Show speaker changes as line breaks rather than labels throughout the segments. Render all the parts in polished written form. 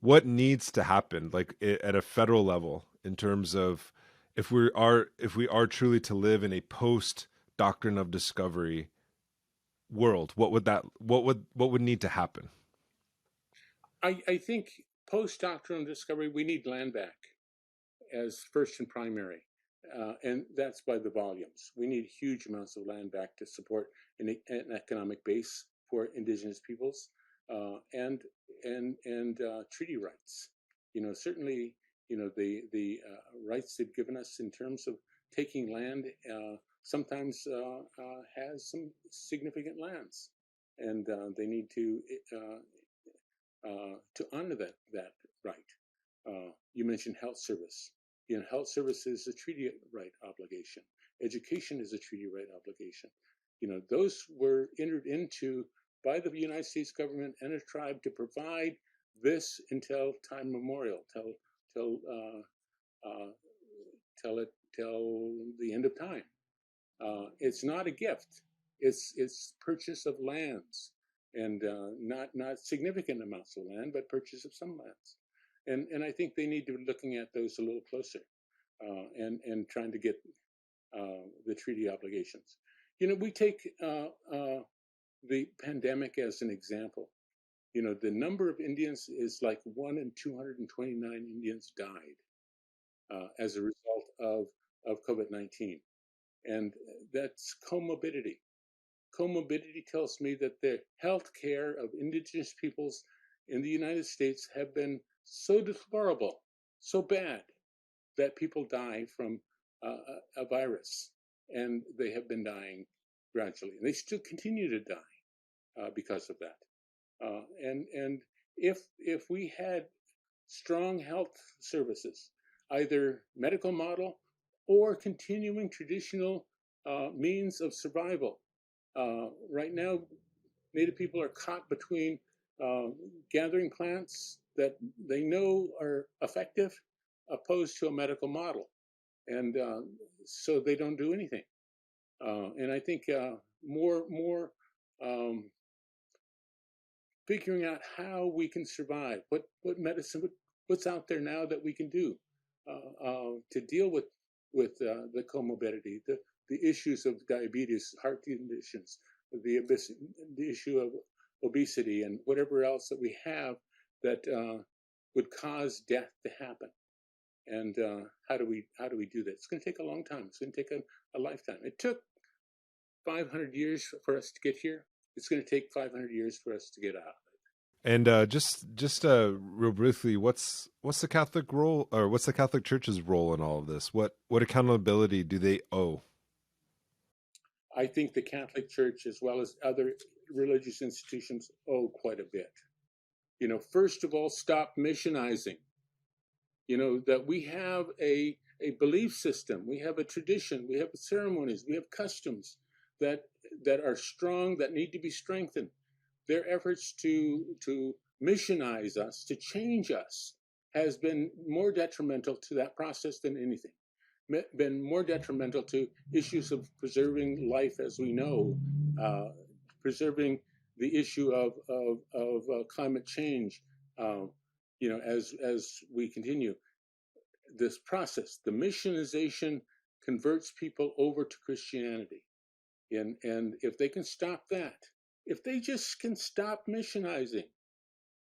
what needs to happen, like at a federal level, in terms of if we are truly to live in a post doctrine of discovery world, what would need to happen?
I think post doctrinal discovery, we need Landback as first and primary. And that's by the volumes. We need huge amounts of land back to support an economic base for indigenous peoples, and treaty rights. Certainly, the rights they've given us in terms of taking land sometimes has some significant lands, and they need to honor that right. You mentioned health service. Health service is a treaty right obligation. Education is a treaty right obligation. Those were entered into by the United States government and a tribe to provide this until time memorial, till the end of time. It's not a gift. It's purchase of lands, and not significant amounts of land, but purchase of some lands. And I think they need to be looking at those a little closer, and trying to get the treaty obligations. We take the pandemic as an example. The number of Indians is like 1 in 229 Indians died as a result of COVID-19. And that's comorbidity. Comorbidity tells me that the health care of indigenous peoples in the United States have been so deplorable, so bad, that people die from a virus, and they have been dying gradually, and they still continue to die because of that. And if we had strong health services, either medical model or continuing traditional means of survival. Right now, Native people are caught between gathering plants that they know are effective, opposed to a medical model, and so they don't do anything. And I think more figuring out how we can survive, what medicine, what's out there now that we can do to deal with the comorbidity, the issues of diabetes, heart conditions, the issue of obesity, and whatever else that we have that would cause death to happen. And how do we do that? It's going to take a long time. It's going to take a lifetime. It took 500 years for us to get here. It's going to take 500 years for us to get out.
And just real briefly, what's the Catholic role, or what's the Catholic Church's role in all of this? What accountability do they owe?
I think the Catholic Church, as well as other religious institutions, owe quite a bit. First of all, stop missionizing. That we have a belief system, we have a tradition, we have ceremonies, we have customs that are strong, that need to be strengthened. Their efforts to missionize us, to change us, has been more detrimental to that process than anything. Been more detrimental to issues of preserving life as we know, preserving the issue of climate change. As we continue this process, the missionization converts people over to Christianity, and if they can stop that, if they just can stop missionizing,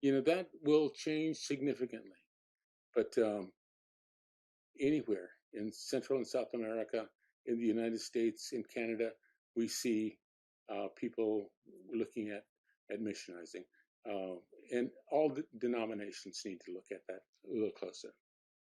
that will change significantly. But anywhere in Central and South America, in the United States, in Canada, we see people looking at missionizing. And all the denominations need to look at that a little closer.